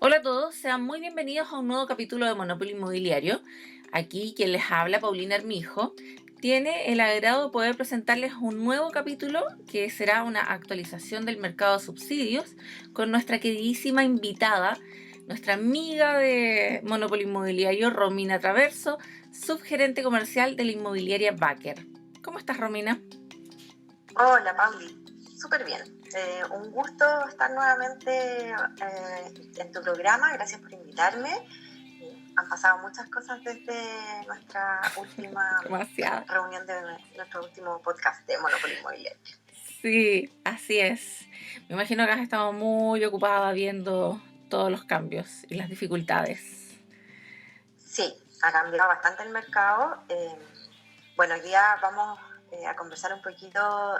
Hola a todos, sean muy bienvenidos a un nuevo capítulo de Monopoly Inmobiliario. Aquí quien les habla, Paulina Armijo, tiene el agrado de poder presentarles un nuevo capítulo que será una actualización del mercado de subsidios con nuestra queridísima invitada, nuestra amiga de Monopoly Inmobiliario, Romina Traverso, subgerente comercial de la inmobiliaria Baker. ¿Cómo estás, Romina? Hola, Pauli. Súper bien. Un gusto estar nuevamente en tu programa. Gracias por invitarme. Han pasado muchas cosas desde nuestra última Demasiado. reunión de nuestro último podcast de Monopoly Inmobiliario. Sí, así es. Me imagino que has estado muy ocupada viendo todos los cambios y las dificultades. Sí, ha cambiado bastante el mercado. Bueno, hoy día vamos a conversar un poquito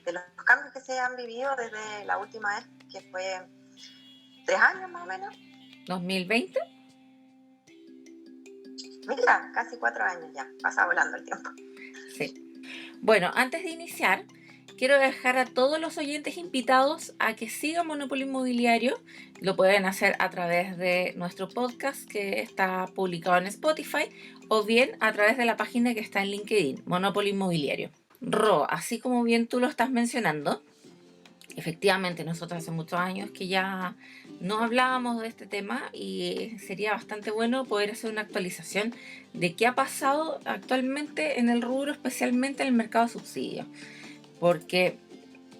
de los cambios que se han vivido desde la última vez, que fue 3 años más o menos. ¿2020? Mira, casi 4 años ya. Pasa volando el tiempo. Sí. Bueno, antes de iniciar, quiero dejar a todos los oyentes invitados a que sigan Monopoly Inmobiliario. Lo pueden hacer a través de nuestro podcast que está publicado en Spotify o bien a través de la página que está en LinkedIn, Monopoly Inmobiliario. Ro, así como bien tú lo estás mencionando, efectivamente, nosotros hace muchos años que ya no hablábamos de este tema y sería bastante bueno poder hacer una actualización de qué ha pasado actualmente en el rubro, especialmente en el mercado de subsidios. Porque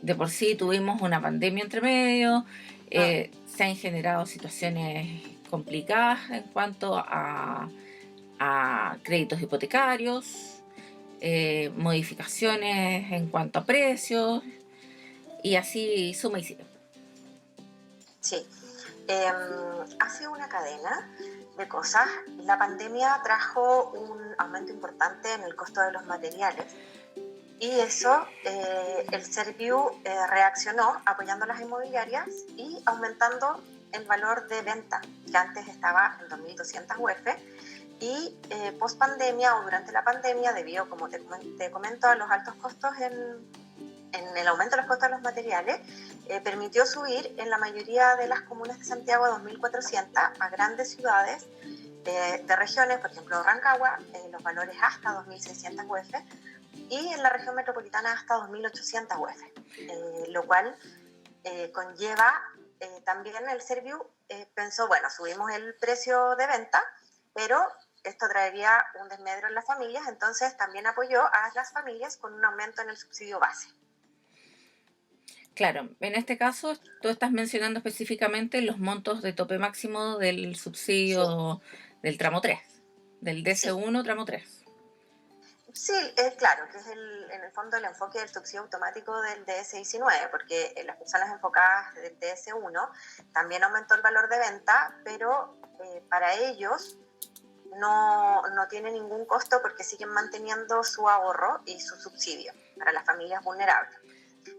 de por sí tuvimos una pandemia entre medio, se han generado situaciones complicadas en cuanto a créditos hipotecarios, modificaciones en cuanto a precios, y así suma y sigue. Sí, ha sido una cadena de cosas. La pandemia trajo un aumento importante en el costo de los materiales y eso el Serviu reaccionó apoyando a las inmobiliarias y aumentando el valor de venta, que antes estaba en 2.200 UF, y post pandemia o durante la pandemia, debido, como te comento, a los altos costos en el aumento de los costos de los materiales, permitió subir en la mayoría de las comunas de Santiago a 2.400, a grandes ciudades de regiones, por ejemplo Rancagua, los valores hasta 2.600 UF, y en la región metropolitana hasta 2.800 UF, lo cual conlleva también el Serviu pensó, bueno, subimos el precio de venta, pero esto traería un desmedro en las familias, entonces también apoyó a las familias con un aumento en el subsidio base. Claro, en este caso tú estás mencionando específicamente los montos de tope máximo del subsidio del tramo 3, del Sí. DC1 tramo 3. Sí, claro, que es en el fondo el enfoque del subsidio automático del DS19, porque las personas enfocadas del DS1 también aumentó el valor de venta, pero para ellos no tiene ningún costo porque siguen manteniendo su ahorro y su subsidio para las familias vulnerables.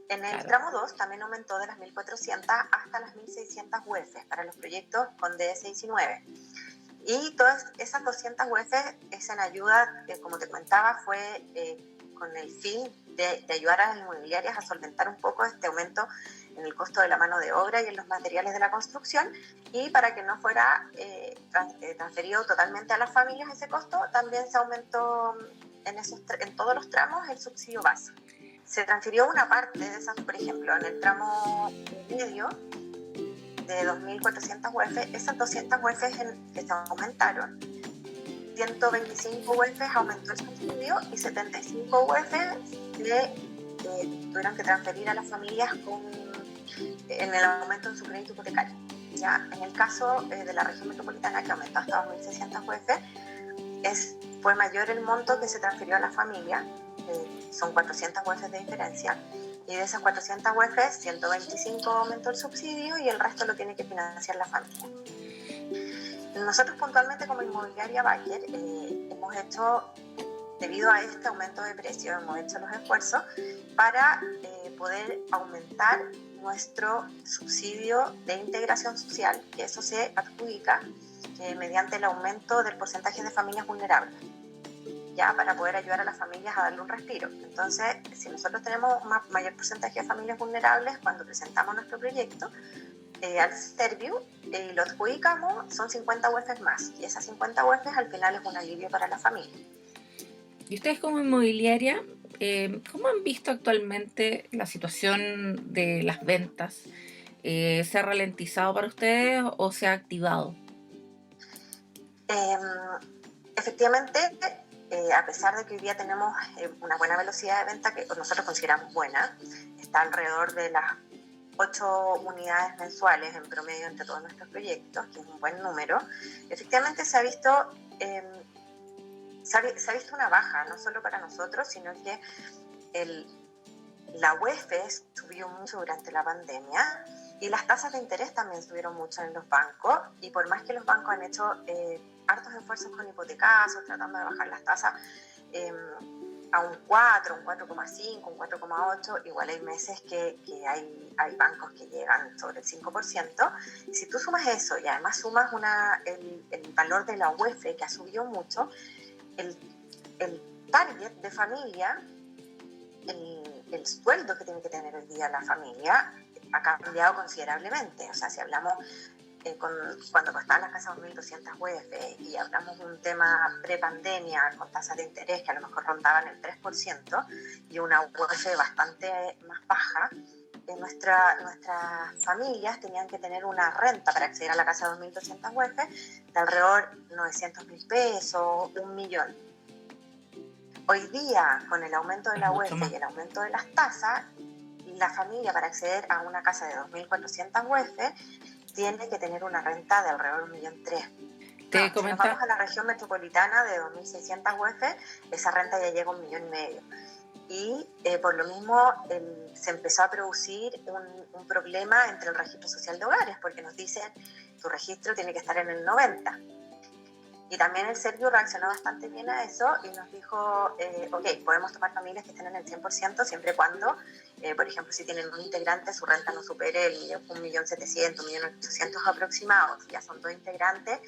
En el Claro. tramo 2 también aumentó de las 1.400 hasta las 1.600 UF para los proyectos con DS19. Y todas esas 200 UF es en ayuda, como te comentaba, fue con el fin de ayudar a las inmobiliarias a solventar un poco este aumento en el costo de la mano de obra y en los materiales de la construcción, y para que no fuera transferido totalmente a las familias ese costo, también se aumentó en todos los tramos el subsidio base. Se transfirió una parte de esas, por ejemplo, en el tramo medio de 2.400 UF, esas 200 UF que se aumentaron, 125 UF aumentó el subsidio y 75 UF tuvieron que transferir a las familias en el aumento en su crédito hipotecario. ¿Ya? En el caso de la región metropolitana, que aumentó hasta 2.600 UF, fue mayor el monto que se transfirió a la familia, son 400 UF de diferencia, y de esas 400 UF, 125 aumentó el subsidio y el resto lo tiene que financiar la familia. Nosotros puntualmente como inmobiliaria Baker hemos hecho, debido a este aumento de precio, hemos hecho los esfuerzos para poder aumentar nuestro subsidio de integración social, que eso se adjudica mediante el aumento del porcentaje de familias vulnerables, ya para poder ayudar a las familias a darle un respiro. Entonces, si nosotros tenemos un mayor porcentaje de familias vulnerables, cuando presentamos nuestro proyecto, al Serviu y lo adjudicamos, son 50 UEFs más. Y esas 50 UEFs al final es un alivio para la familia. Y ustedes como inmobiliaria, ¿cómo han visto actualmente la situación de las ventas? ¿Se ha ralentizado para ustedes o se ha activado? Efectivamente, a pesar de que hoy día tenemos una buena velocidad de venta que nosotros consideramos buena, está alrededor de las 8 unidades mensuales en promedio entre todos nuestros proyectos, que es un buen número. Efectivamente se ha visto una baja, no solo para nosotros, sino que la UEF subió mucho durante la pandemia y las tasas de interés también subieron mucho en los bancos, y por más que los bancos han hecho hartos esfuerzos con hipotecazos, tratando de bajar las tasas a un 4, un 4,5, un 4,8, igual hay meses que hay bancos que llegan sobre el 5%. Si tú sumas eso y además sumas el valor de la UEF que ha subido mucho, el target de familia, el sueldo que tiene que tener hoy día la familia ha cambiado considerablemente. O sea, si hablamos cuando costaban las casas 2.200 UEF y hablamos de un tema pre-pandemia con tasas de interés que a lo mejor rondaban el 3% y una UEF bastante más baja, nuestras familias tenían que tener una renta para acceder a la casa de 2.200 UEF de alrededor de 900.000 pesos, 1.000.000. Hoy día, con el aumento de la UEF y el aumento de las tasas, la familia para acceder a una casa de 2.400 UEF tiene que tener una renta de alrededor de 1.300.000. Si nos vamos a la región metropolitana de 2.600 UEF, esa renta ya llega a 1,5 millones. Y por lo mismo se empezó a producir un problema entre el registro social de hogares, porque nos dicen tu registro tiene que estar en el 90%. Y también el Serviu reaccionó bastante bien a eso y nos dijo, ok, podemos tomar familias que estén en el 100% siempre y cuando, por ejemplo, si tienen un integrante, su renta no supere el 1.700.000, 1.800.000 aproximados. Ya son 2 integrantes,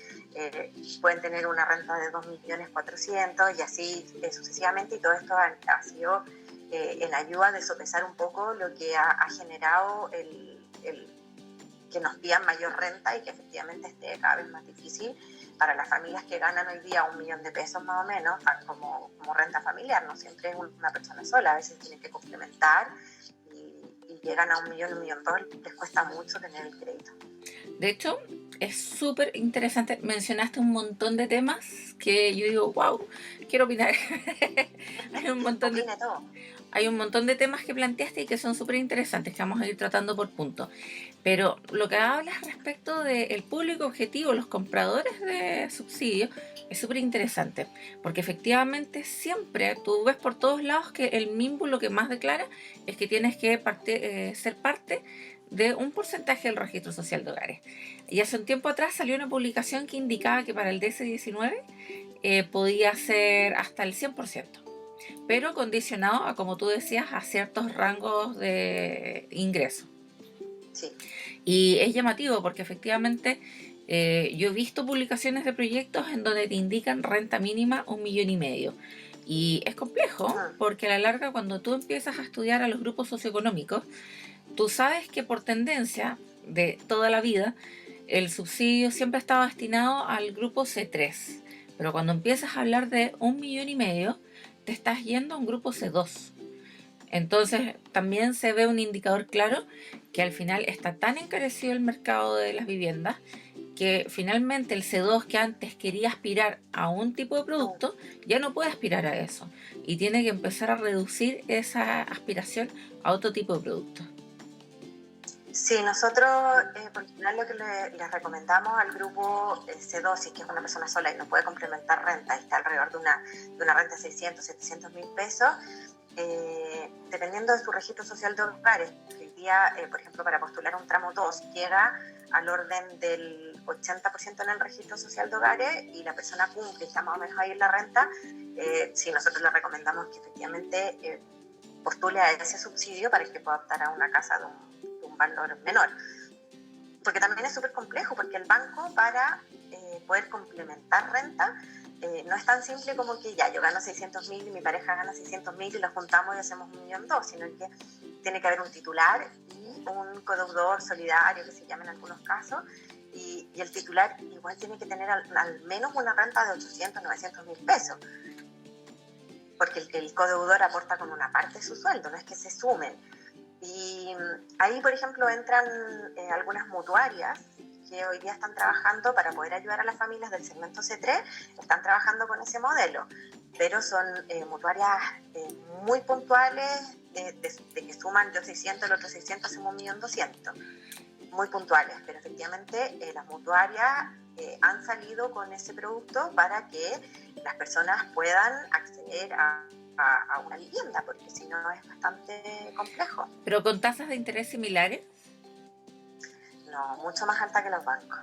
pueden tener una renta de 2.400.000 y así sucesivamente. Y todo esto ha sido en ayuda de sopesar un poco lo que ha generado que nos pidan mayor renta y que efectivamente esté cada vez más difícil para las familias que ganan hoy día 1 millón de pesos más o menos como renta familiar. No siempre es una persona sola, a veces tienen que complementar y llegan a 1 millón, 1.200.000, les cuesta mucho tener el crédito. De hecho, es súper interesante. Mencionaste un montón de temas que yo digo, wow, quiero opinar. Hay un montón de temas que planteaste y que son súper interesantes, que vamos a ir tratando por puntos. Pero lo que hablas respecto del público objetivo, los compradores de subsidios, es súper interesante. Porque efectivamente siempre tú ves por todos lados que el MIMBU lo que más declara es que tienes que ser parte de un porcentaje del registro social de hogares. Y hace un tiempo atrás salió una publicación que indicaba que para el DS19 podía ser hasta el 100%, pero condicionado a, como tú decías, a ciertos rangos de ingreso. Sí. Y es llamativo porque efectivamente yo he visto publicaciones de proyectos en donde te indican renta mínima 1,5 millones. Y es complejo porque a la larga, cuando tú empiezas a estudiar a los grupos socioeconómicos, tú sabes que por tendencia de toda la vida el subsidio siempre estaba destinado al grupo C3, pero cuando empiezas a hablar de 1,5 millones, te estás yendo a un grupo C2. Entonces también se ve un indicador claro que al final está tan encarecido el mercado de las viviendas que finalmente el C2, que antes quería aspirar a un tipo de producto, ya no puede aspirar a eso y tiene que empezar a reducir esa aspiración a otro tipo de producto. Sí, nosotros por lo general lo que les recomendamos al grupo C2, si es que es una persona sola y no puede complementar renta y está alrededor de una renta de 600, 700.000 pesos, dependiendo de su registro social de hogares, hoy día, por ejemplo, para postular un tramo 2 llega al orden del 80% en el registro social de hogares y la persona cumple y está más o menos ahí en la renta, sí, nosotros le recomendamos que efectivamente postule a ese subsidio para que pueda optar a una casa de un valor menor. Porque también es súper complejo, porque el banco para poder complementar renta no es tan simple como que ya yo gano 600.000 y mi pareja gana 600.000 y lo juntamos y hacemos 1,2 millones, sino que tiene que haber un titular y un codeudor solidario, que se llama en algunos casos, y el titular igual tiene que tener al menos una renta de 800, 900 mil pesos, porque el codeudor aporta con una parte de su sueldo, no es que se sumen. Y ahí, por ejemplo, entran algunas mutuarias que hoy día están trabajando para poder ayudar a las familias del segmento C3, están trabajando con ese modelo, pero son mutuarias muy puntuales, de que suman yo 600, el otro 600, hacemos 1.200.000, muy puntuales, pero efectivamente las mutuarias han salido con ese producto para que las personas puedan acceder a una vivienda, porque si no es bastante complejo. ¿Pero con tasas de interés similares? No, mucho más alta que los bancos.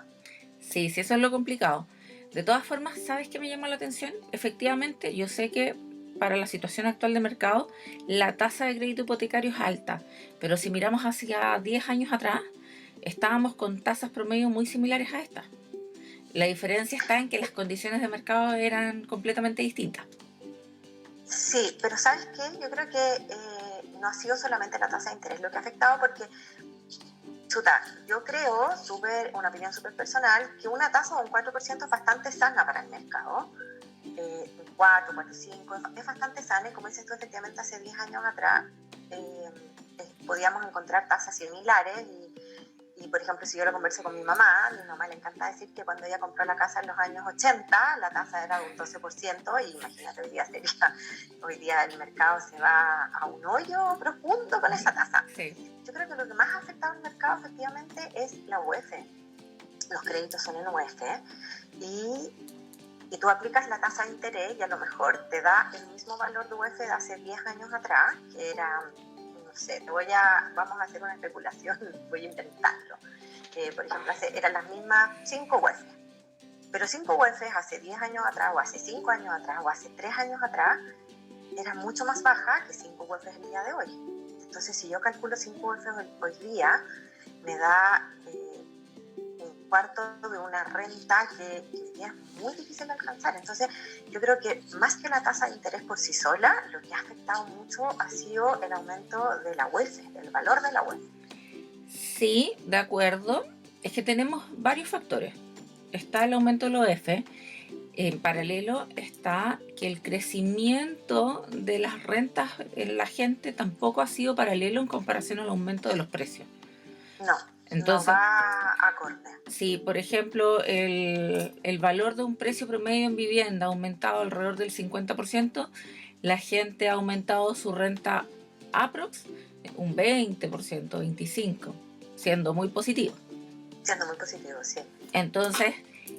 Sí, sí, eso es lo complicado. De todas formas, ¿sabes qué me llama la atención? Efectivamente, yo sé que para la situación actual de mercado, la tasa de crédito hipotecario es alta, pero si miramos hacia 10 años atrás, estábamos con tasas promedio muy similares a estas. La diferencia está en que las condiciones de mercado eran completamente distintas. Sí, pero ¿sabes qué? Yo creo que no ha sido solamente la tasa de interés lo que ha afectado, porque yo creo, una opinión súper personal, que una tasa de un 4% es bastante sana para el mercado. Un 4, 5, es bastante sana, y como dices tú, efectivamente hace 10 años atrás podíamos encontrar tasas similares, y por ejemplo, si yo lo converso con mi mamá le encanta decir que cuando ella compró la casa en los años 80, la tasa era de un 12%, y imagínate, hoy día el mercado se va a un hoyo profundo con esa tasa. Sí. Yo creo que lo que más ha afectado al mercado efectivamente es la UEF. Los créditos son en UEF, y tú aplicas la tasa de interés y a lo mejor te da el mismo valor de UEF de hace 10 años atrás, que era, no sé, vamos a hacer una especulación, voy a inventarlo. Por ejemplo, eran las mismas 5 UEF, pero 5 UEF hace 10 años atrás, o hace 5 años atrás, o hace 3 años atrás, era mucho más baja que 5 UEF el día de hoy. Entonces, si yo calculo 5 UEF hoy día, me da un cuarto de una renta que hoy día es muy difícil de alcanzar. Entonces, yo creo que más que la tasa de interés por sí sola, lo que ha afectado mucho ha sido el aumento de la UEF, el valor de la UEF. Sí, de acuerdo. Es que tenemos varios factores. Está el aumento de la UEF. En paralelo está que el crecimiento de las rentas en la gente tampoco ha sido paralelo en comparación al aumento de los precios. No, entonces, no va acorde. Si, por ejemplo, el valor de un precio promedio en vivienda ha aumentado alrededor del 50%, la gente ha aumentado su renta aprox un 20%, 25%, siendo muy positivo. Siendo muy positivo, sí. Entonces,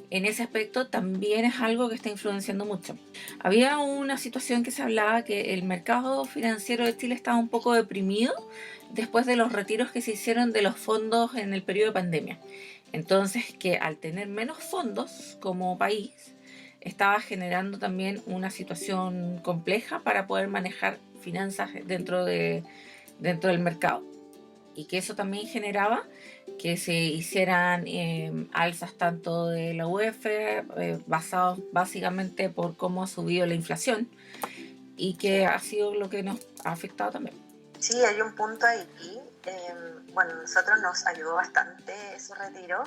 en ese aspecto también es algo que está influenciando mucho. Había una situación que se hablaba que el mercado financiero de Chile estaba un poco deprimido después de los retiros que se hicieron de los fondos en el periodo de pandemia. Entonces, que al tener menos fondos como país, estaba generando también una situación compleja para poder manejar finanzas dentro del mercado. Y que eso también generaba que se hicieran alzas tanto de la UEF, basados básicamente por cómo ha subido la inflación, y que ha sido lo que nos ha afectado también. Sí, hay un punto ahí. Bueno, nosotros nos ayudó bastante ese retiro.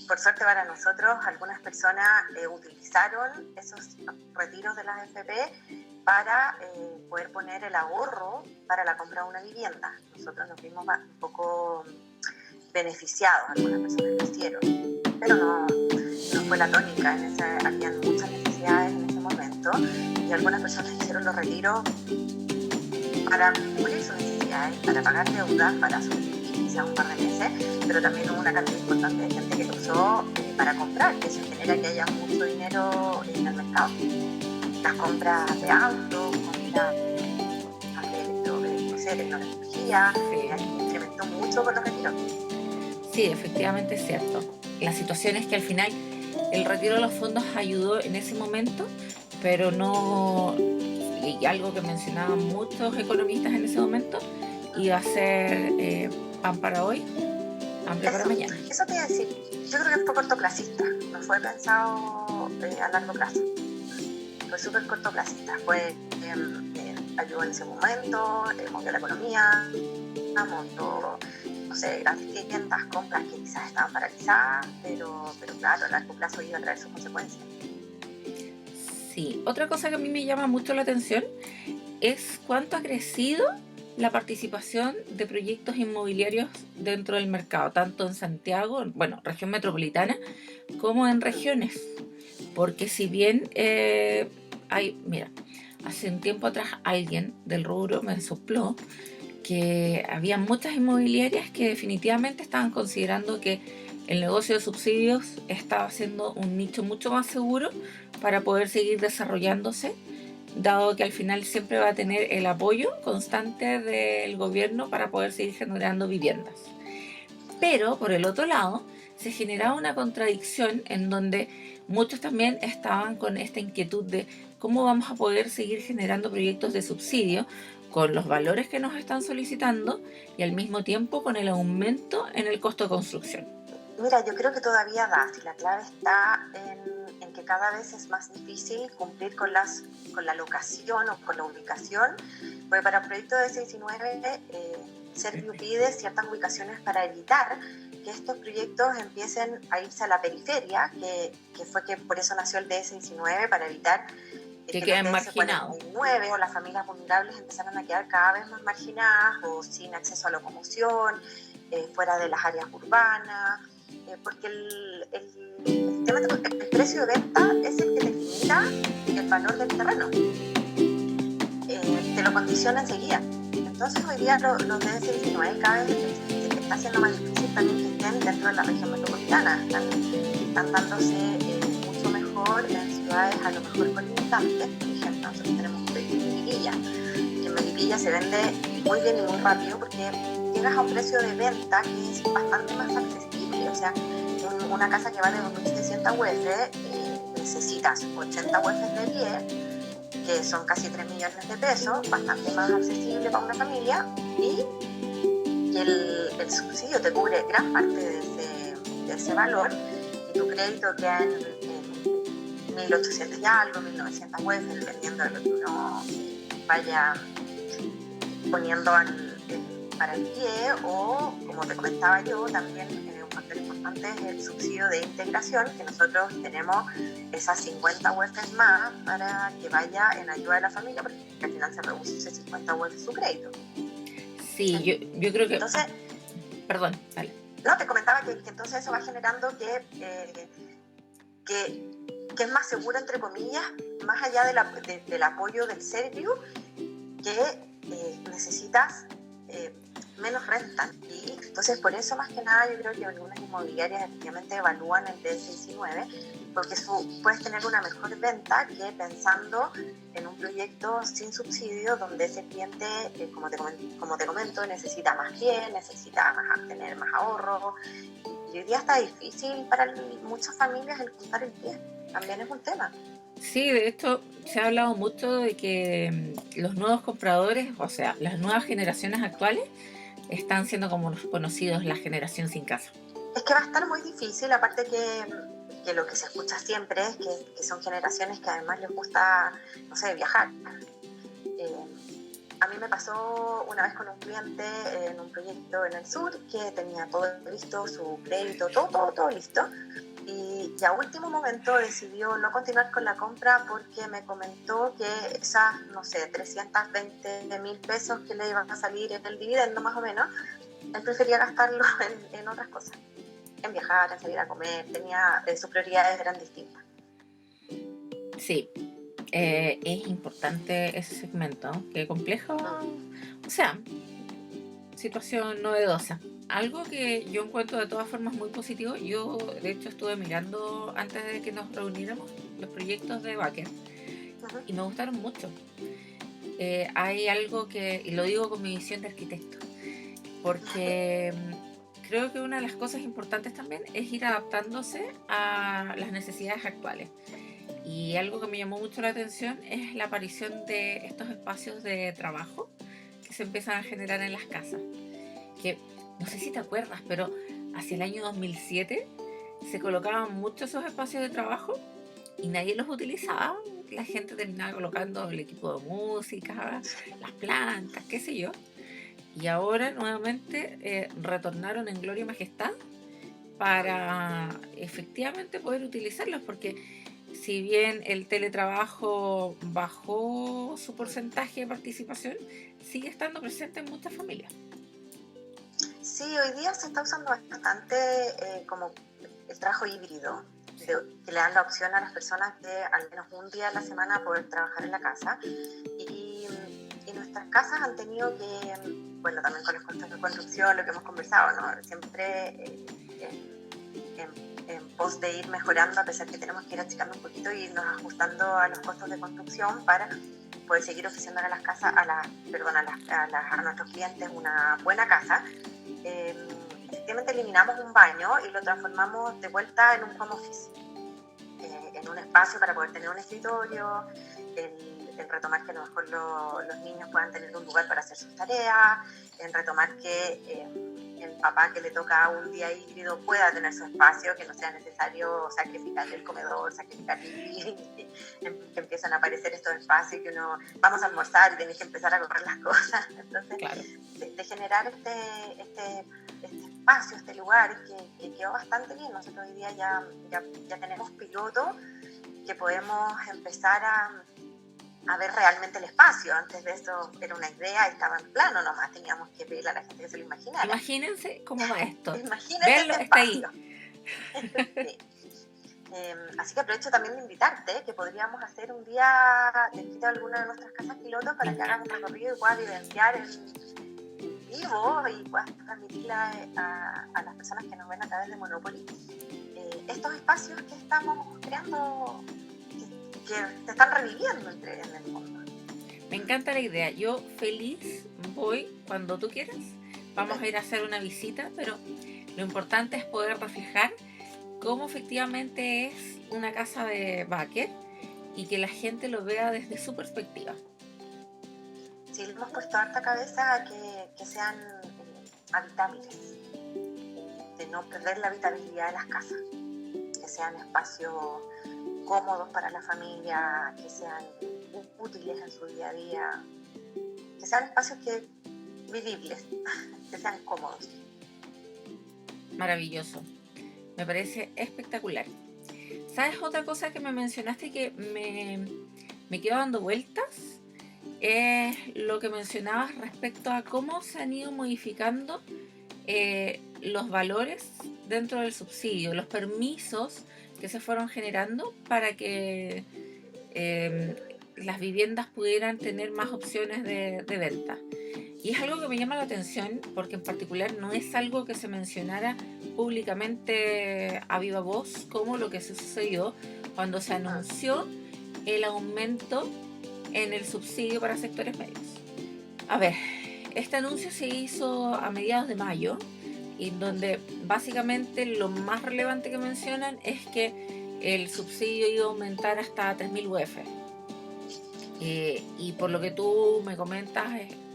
Por suerte para nosotros, algunas personas utilizaron esos retiros de las AFP para poder poner el ahorro para la compra de una vivienda. Nosotros nos vimos un poco beneficiados, algunas personas lo hicieron, pero no fue la tónica. Habían muchas necesidades en ese momento, y algunas personas hicieron los retiros para cubrir sus necesidades, para pagar deudas, para sobrevivir quizás un par de meses, pero también hubo una cantidad importante de gente que lo usó para comprar, que eso genera que haya mucho dinero en el mercado. Las compras de autos, compras de tecnología, incrementó mucho con los retiros. Sí, efectivamente es cierto. La situación es que al final el retiro de los fondos ayudó en ese momento, pero no, y algo que mencionaban muchos economistas en ese momento, iba a ser pan para hoy, hambre para mañana. Eso te iba a decir, yo creo que fue cortoplacista, no fue pensado a largo plazo. Fue súper cortoplacista, ayudó en ese momento, movió la economía, o, no sé, grandes tiendas, compras que quizás estaban paralizadas, pero claro, a largo plazo iba a traer sus consecuencias. Sí, otra cosa que a mí me llama mucho la atención es cuánto ha crecido la participación de proyectos inmobiliarios dentro del mercado, tanto en Santiago, bueno, región metropolitana, como en regiones. Porque si bien mira, hace un tiempo atrás alguien del rubro me sopló que había muchas inmobiliarias que definitivamente estaban considerando que el negocio de subsidios estaba siendo un nicho mucho más seguro para poder seguir desarrollándose, dado que al final siempre va a tener el apoyo constante del gobierno para poder seguir generando viviendas. Pero por el otro lado, se generaba una contradicción en donde muchos también estaban con esta inquietud de cómo vamos a poder seguir generando proyectos de subsidio con los valores que nos están solicitando y al mismo tiempo con el aumento en el costo de construcción. Mira, yo creo que todavía da, si la clave está en que cada vez es más difícil cumplir con la locación o con la ubicación, porque para un proyecto de 6 y 9, Serviu pide ciertas ubicaciones para evitar que estos proyectos empiecen a irse a la periferia, que fue que por eso nació el DS19, para evitar que queden marginados. O las familias vulnerables empezaron a quedar cada vez más marginadas o sin acceso a locomoción, fuera de las áreas urbanas, porque el precio de venta es el que te limita el valor del terreno. Te lo condiciona enseguida. Entonces hoy día los DS19 cada vez está haciendo más difícil también que estén dentro de la región metropolitana. Están dándose mucho mejor en ciudades a lo mejor colindantes. Por ejemplo, nosotros tenemos un proyecto en Melipilla, que en Melipilla se vende muy bien y muy rápido porque llegas a un precio de venta que es bastante más accesible. O sea, una casa que vale 2.600 UF, necesitas 80 UF de pie, que son casi 3 millones de pesos, bastante más accesible para una familia, y el subsidio te cubre gran parte de ese valor, y tu crédito queda en 1.800 y algo, 1.900 UF, dependiendo de lo que uno vaya poniendo para el pie, o, como te comentaba yo, también un factor importante es el subsidio de integración, que nosotros tenemos esas 50 UF más para que vaya en ayuda de la familia, porque al final se reduce 50 UF su crédito. Sí, yo creo que... Entonces, perdón, dale. No, te comentaba que entonces eso va generando que es más seguro, entre comillas, más allá del apoyo del Serviu, que necesitas menos renta. Y entonces, por eso, más que nada, yo creo que algunas inmobiliarias efectivamente evalúan el DS19, porque puedes tener una mejor venta que pensando en un proyecto sin subsidio, donde ese cliente, como te comento, necesita más pie, necesita tener más ahorro. Y hoy día está difícil para muchas familias el juntar el pie. También es un tema. Sí, de hecho se ha hablado mucho de que los nuevos compradores, o sea, las nuevas generaciones actuales, están siendo como conocidos la generación sin casa. Es que va a estar muy difícil, aparte que lo que se escucha siempre es que son generaciones que además les gusta, no sé, viajar. A mí me pasó una vez con un cliente en un proyecto en el sur que tenía todo listo, su crédito, todo listo. Y a último momento decidió no continuar con la compra porque me comentó que esas, no sé, 320.000 pesos que le iban a salir en el dividendo más o menos, él prefería gastarlo en otras cosas, en viajar, en salir a comer, sus prioridades eran distintas. Sí, es importante ese segmento, que complejo, o sea, situación novedosa. Algo que yo encuentro de todas formas muy positivo, yo de hecho estuve mirando antes de que nos reuniéramos los proyectos de Baker y me gustaron mucho. Hay algo que, y lo digo con mi visión de arquitecto, porque creo que una de las cosas importantes también es ir adaptándose a las necesidades actuales. Y algo que me llamó mucho la atención es la aparición de estos espacios de trabajo que se empiezan a generar en las casas. Que no sé si te acuerdas, pero hacia el año 2007 se colocaban muchos esos espacios de trabajo y nadie los utilizaba. La gente terminaba colocando el equipo de música, las plantas, qué sé yo. y ahora nuevamente retornaron en gloria y majestad para efectivamente poder utilizarlos, porque si bien el teletrabajo bajó su porcentaje de participación, sigue estando presente en muchas familias. Sí, hoy día se está usando bastante como el trabajo híbrido, que le dan la opción a las personas de al menos un día a la semana poder trabajar en la casa. Y nuestras casas han tenido que, bueno, también con los costos de construcción, lo que hemos conversado, ¿no? Siempre en pos de ir mejorando, a pesar que tenemos que ir achicando un poquito y irnos ajustando a los costos de construcción para poder seguir ofreciendo a las casas, a nuestros clientes una buena casa. Efectivamente eliminamos un baño y lo transformamos de vuelta en un home office, en un espacio para poder tener un escritorio, en retomar que a lo mejor los niños puedan tener un lugar para hacer sus tareas, en retomar que el papá que le toca un día híbrido pueda tener su espacio, que no sea necesario sacrificar el comedor, sacrificar el living, que empiezan a aparecer estos espacios que uno vamos a almorzar y tenés que empezar a comprar las cosas. Entonces, Claro. de generar este espacio, este lugar que quedó bastante bien. Nosotros hoy día ya tenemos pilotos que podemos empezar a ver realmente el espacio. Antes de eso era una idea y estaba en plano nomás, teníamos que pedirle a la gente que se lo imaginara. Imagínense cómo va esto. Imagínense Verlo, este está ahí. espacio. Sí. Así que aprovecho también de invitarte, que podríamos hacer un día, te invito a alguna de nuestras casas pilotos para que hagas un recorrido y puedas vivenciar en vivo y puedas transmitirla a las personas que nos ven a través de Monopoly estos espacios que estamos creando, que se están reviviendo en el mundo. Me encanta la idea. Yo feliz voy cuando tú quieras. Vamos a ir a hacer una visita, pero lo importante es poder reflejar cómo efectivamente es una casa de Baker y que la gente lo vea desde su perspectiva. Sí, le hemos puesto harta cabeza a que sean habitables, de no perder la habitabilidad de las casas, que sean espacios cómodos para la familia, que sean útiles en su día a día, que sean espacios vivibles, que sean cómodos. Maravilloso. Me parece espectacular. ¿Sabes otra cosa que me mencionaste que me quedo dando vueltas? Es lo que mencionabas respecto a cómo se han ido modificando los valores dentro del subsidio, los permisos que se fueron generando para que las viviendas pudieran tener más opciones de venta. Y es algo que me llama la atención porque en particular no es algo que se mencionara públicamente a viva voz como lo que se sucedió cuando se anunció el aumento en el subsidio para sectores medios. A ver, este anuncio se hizo a mediados de mayo, en donde básicamente lo más relevante que mencionan es que el subsidio iba a aumentar hasta 3.000 UF. Y por lo que tú me comentas,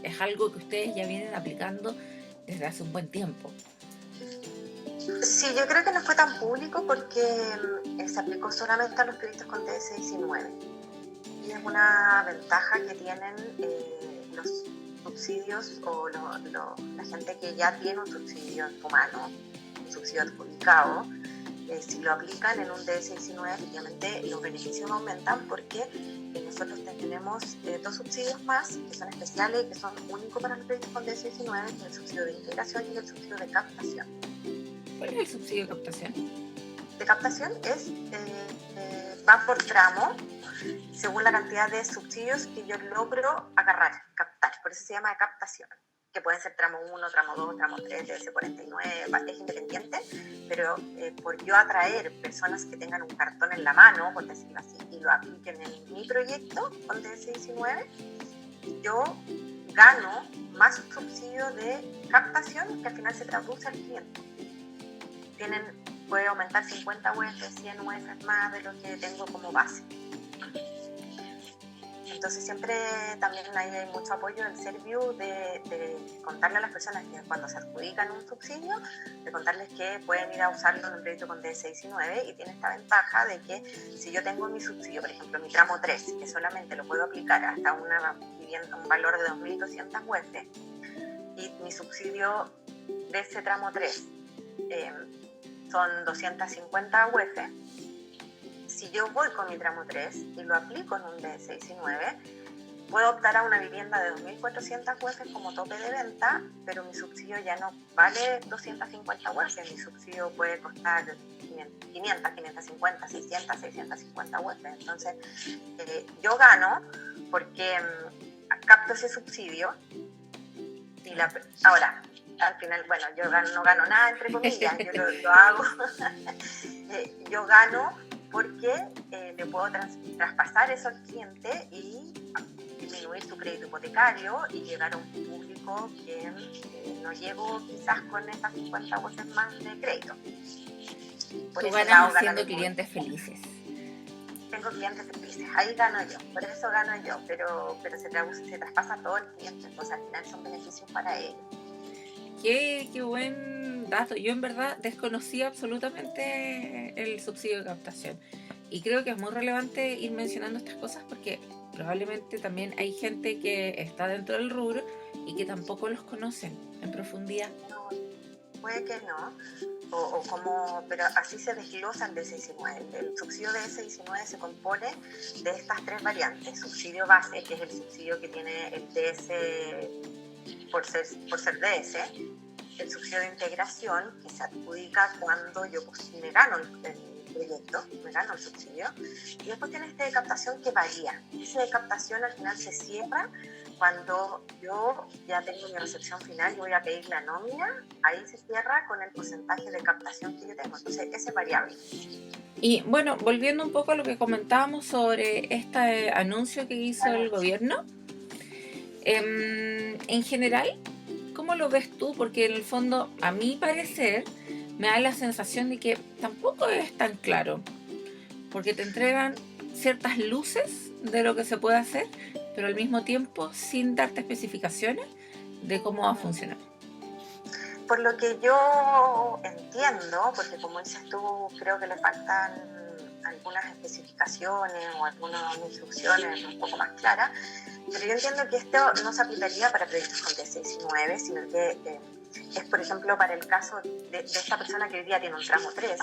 es algo que ustedes ya vienen aplicando desde hace un buen tiempo. Sí, yo creo que no fue tan público porque se aplicó solamente a los proyectos con DS19. Y es una ventaja que tienen los subsidios o la gente que ya tiene un subsidio en su mano, un subsidio adjudicado. Si lo aplican en un DS19, efectivamente los beneficios aumentan porque nosotros tenemos dos subsidios más que son especiales y que son únicos para los proyectos con DS19, que es el subsidio de integración y el subsidio de captación. ¿Cuál es el subsidio de captación? De captación va por tramo, según la cantidad de subsidios que yo logro captar. Por eso se llama de captación, que pueden ser tramo 1, tramo 2, tramo 3, DS49, es independiente, pero por yo atraer personas que tengan un cartón en la mano, por decirlo así, y lo apliquen en mi proyecto con DS19, yo gano más subsidio de captación que al final se traduce al cliente. Puede aumentar 50 UF, 100 UF más de lo que tengo como base. Entonces siempre también hay mucho apoyo del Serviu de contarle a las personas que cuando se adjudican un subsidio, de contarles que pueden ir a usarlo en un proyecto con DS19 y tiene esta ventaja de que si yo tengo mi subsidio, por ejemplo mi tramo 3, que solamente lo puedo aplicar hasta una vivienda, un valor de 2.200 UF, y mi subsidio de ese tramo 3 son 250 UF. Si yo voy con mi tramo 3 y lo aplico en un D6 y 9, puedo optar a una vivienda de 2.400 UF como tope de venta, pero mi subsidio ya no vale 250 UF. Mi subsidio puede costar 500, 550, 600, 650 UF. Entonces, yo gano porque capto ese subsidio. Y ahora, al final, bueno, yo no gano nada, entre comillas, yo lo hago. Yo gano porque le puedo traspasar eso al cliente y disminuir su crédito hipotecario y llegar a un público que no llego quizás con esas 50 veces más de crédito. Tú ganas haciendo clientes felices. Tengo clientes felices, ahí gano yo, por eso gano yo, pero se traspasa todo el cliente, entonces al final son beneficios para ellos. Qué buen dato. Yo en verdad desconocía absolutamente el subsidio de captación y creo que es muy relevante ir mencionando estas cosas porque probablemente también hay gente que está dentro del rubro y que tampoco los conocen en profundidad. No, puede que no, pero así se desglosa el D6 y 9. El subsidio de D6 y 9 se compone de estas tres variantes: subsidio base, que es el subsidio que tiene el DS por ser DS, el subsidio de integración, que se adjudica cuando yo me gano el proyecto, me gano el subsidio, y después tiene este de captación que varía. Ese de captación al final se cierra cuando yo ya tengo mi recepción final y voy a pedir la nómina, ahí se cierra con el porcentaje de captación que yo tengo, entonces ese es variable. Y bueno, volviendo un poco a lo que comentábamos sobre este anuncio que hizo el gobierno, en general, ¿cómo lo ves tú? Porque en el fondo, a mi parecer, me da la sensación de que tampoco es tan claro, porque te entregan ciertas luces de lo que se puede hacer, pero al mismo tiempo sin darte especificaciones de cómo va a funcionar. Por lo que yo entiendo, porque como dices tú, creo que le faltan algunas especificaciones o algunas instrucciones un poco más claras, pero yo entiendo que esto no se aplicaría para proyectos con D6 y 9, sino que es, por ejemplo, para el caso de esta persona que hoy día tiene un tramo 3,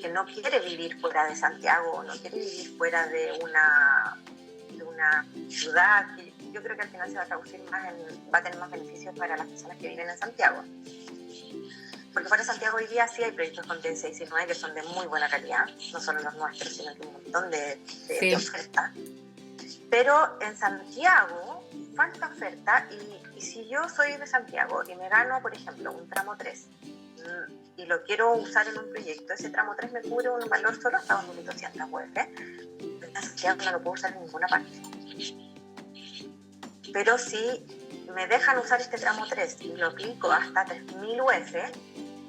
que no quiere vivir fuera de Santiago, no quiere vivir fuera de una ciudad, que yo creo que al final se va a traducir va a tener más beneficios para las personas que viven en Santiago. Porque fuera de Santiago hoy día sí hay proyectos con D6 y 9 que son de muy buena calidad, no solo los nuestros, sino que un montón de oferta. Pero en Santiago falta oferta y si yo soy de Santiago y me gano, por ejemplo, un tramo 3 y lo quiero usar en un proyecto, ese tramo 3 me cubre un valor solo hasta 2.200 UF, en Santiago no lo puedo usar en ninguna parte. Pero si me dejan usar este tramo 3 y lo aplico hasta 3.000 UF,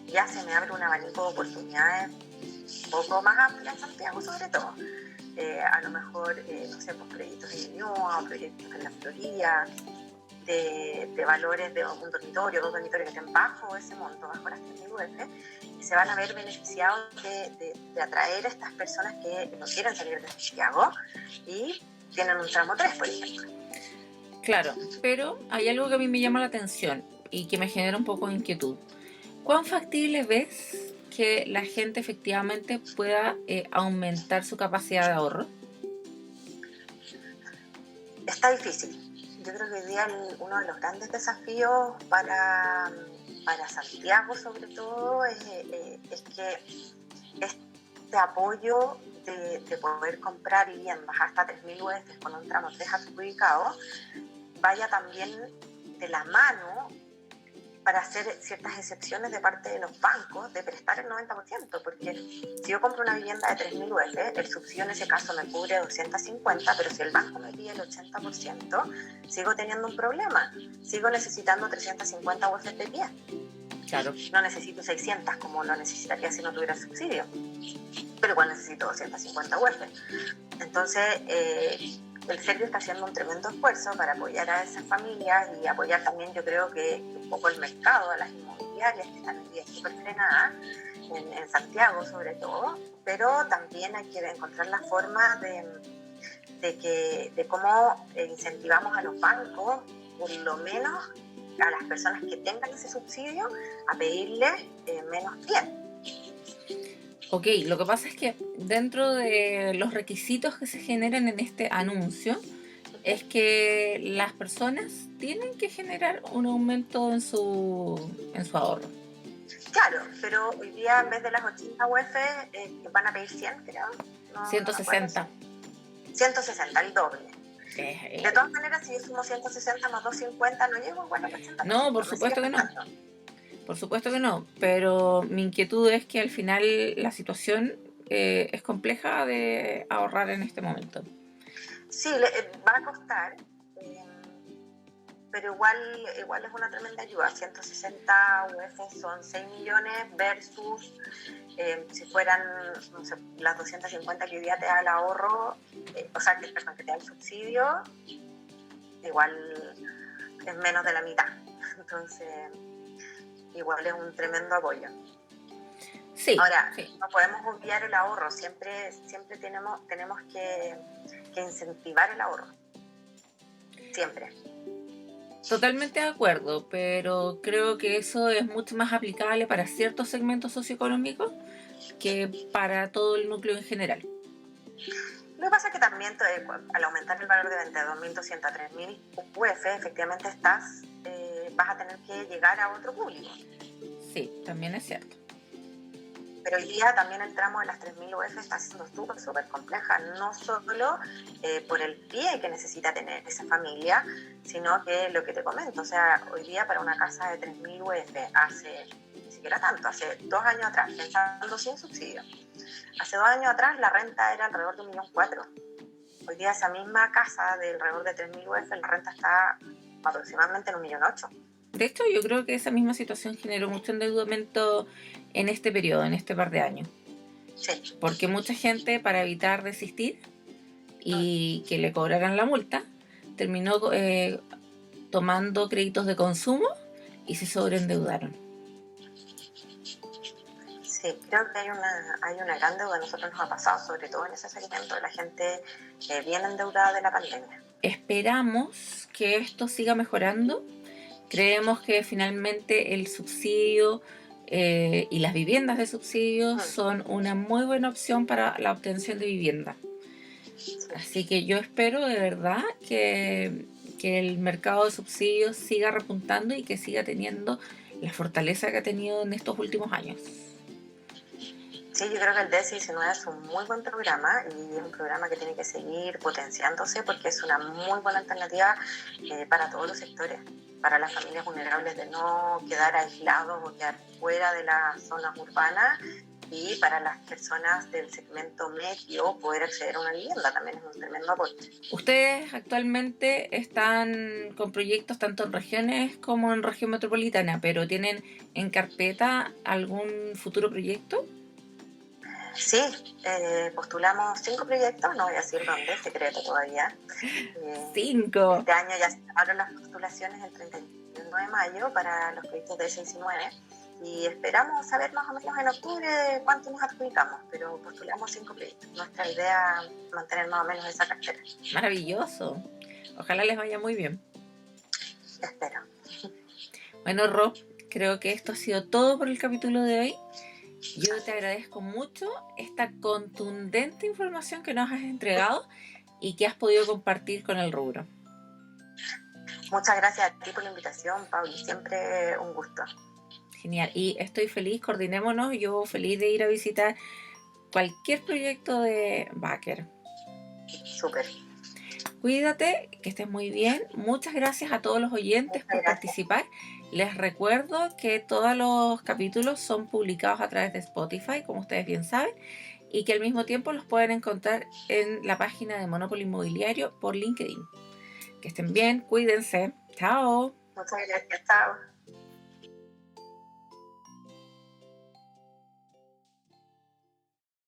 ya se me abre un abanico de oportunidades un poco más amplio en Santiago, sobre todo. A lo mejor, no sé, pues proyectos en Ñuñoa o proyectos en la Florida, de valores de un dormitorio, dos dormitorios que estén bajo ese monto, bajo las 3.000 UF, y se van a ver beneficiados de atraer a estas personas que no quieren salir de Santiago y tienen un tramo 3, por ejemplo. Claro, pero hay algo que a mí me llama la atención y que me genera un poco de inquietud. ¿Cuán factible ves que la gente efectivamente pueda aumentar su capacidad de ahorro? Está difícil. Yo creo que hoy día uno de los grandes desafíos para Santiago, sobre todo, es que este apoyo de poder comprar viviendas hasta 3.000 UF con un tramo 3 adjudicado vaya también de la mano para hacer ciertas excepciones de parte de los bancos de prestar el 90%, porque si yo compro una vivienda de 3.000 UF, el subsidio en ese caso me cubre 250, pero si el banco me pide el 80%, sigo teniendo un problema, sigo necesitando 350 UF de pie. Claro. No necesito 600 como lo necesitaría si no tuviera subsidio, pero igual necesito 250 UF. Entonces, el Servio está haciendo un tremendo esfuerzo para apoyar a esas familias y apoyar también, yo creo que un poco el mercado, a las inmobiliarias que están hoy día súper frenadas, en Santiago sobre todo, pero también hay que encontrar la forma de cómo incentivamos a los bancos, por lo menos, a las personas que tengan ese subsidio a pedirles menos bien. Ok, lo que pasa es que dentro de los requisitos que se generan en este anuncio es que las personas tienen que generar un aumento en su ahorro. Claro, pero hoy día en vez de las 80 UF van a pedir 100, creo. No, 160. 160, el doble. De todas maneras, si yo sumo 160 más 250, no llego igual al 80%. No, por supuesto que no. Por supuesto que no, pero mi inquietud es que al final la situación es compleja de ahorrar en este momento. Sí, va a costar, pero igual es una tremenda ayuda. 160 UF son 6 millones versus si fueran, no sé, las 250 que hoy día te da el ahorro, o sea, que te da el subsidio, igual es menos de la mitad. Entonces, igual es un tremendo apoyo. Sí. Ahora, sí. no podemos obviar el ahorro, siempre tenemos que incentivar el ahorro. Siempre. Totalmente de acuerdo, pero creo que eso es mucho más aplicable para ciertos segmentos socioeconómicos que para todo el núcleo en general. Lo que pasa es que también al aumentar el valor de venta de 2.200 a 3.000 UF, efectivamente vas a tener que llegar a otro público. Sí, también es cierto. Pero hoy día también el tramo de las 3.000 UF está siendo súper compleja, no solo por el pie que necesita tener esa familia, sino que lo que te comento, o sea, hoy día para una casa de 3.000 UF ni siquiera tanto, hace 2 años atrás, pensando sin subsidio, hace 2 años atrás la renta era alrededor de 1.400.000. Hoy día esa misma casa de alrededor de 3.000 UF, la renta está aproximadamente en 1.800.000. De hecho, yo creo que esa misma situación generó mucho endeudamiento en este periodo, en este par de años. Sí. Porque mucha gente, para evitar desistir y que le cobraran la multa, terminó tomando créditos de consumo y se sobreendeudaron. Sí, creo que hay una gran deuda, a nosotros nos ha pasado, sobre todo en ese segmento, de la gente bien endeudada de la pandemia. Esperamos que esto siga mejorando. Creemos que finalmente el subsidio y las viviendas de subsidio son una muy buena opción para la obtención de vivienda. Así que yo espero de verdad que el mercado de subsidios siga repuntando y que siga teniendo la fortaleza que ha tenido en estos últimos años. Sí, yo creo que el DS-19 es un muy buen programa y es un programa que tiene que seguir potenciándose porque es una muy buena alternativa para todos los sectores, para las familias vulnerables de no quedar aislados o quedar fuera de las zonas urbanas y para las personas del segmento medio poder acceder a una vivienda también es un tremendo aporte. ¿Ustedes actualmente están con proyectos tanto en regiones como en región metropolitana, pero tienen en carpeta algún futuro proyecto? Sí, postulamos 5 proyectos, no voy a decir dónde, secreto todavía. 5. Este año ya se cerraron las postulaciones el 31 de mayo para los proyectos de DS-19 y esperamos saber más o menos en octubre cuánto nos adjudicamos, pero postulamos 5 proyectos. Nuestra idea es mantener más o menos esa cartera. Maravilloso. Ojalá les vaya muy bien. Espero. Bueno, Rob, creo que esto ha sido todo por el capítulo de hoy. Yo te agradezco mucho esta contundente información que nos has entregado y que has podido compartir con el rubro. Muchas gracias a ti por la invitación, Pauli. Siempre un gusto. Genial. Y estoy feliz, coordinémonos. Yo feliz de ir a visitar cualquier proyecto de Baker. Súper. Cuídate, que estés muy bien. Muchas gracias a todos los oyentes por participar. Les recuerdo que todos los capítulos son publicados a través de Spotify, como ustedes bien saben, y que al mismo tiempo los pueden encontrar en la página de Monopoly Inmobiliario por LinkedIn. Que estén bien, cuídense. Chao. Muchas gracias, chao.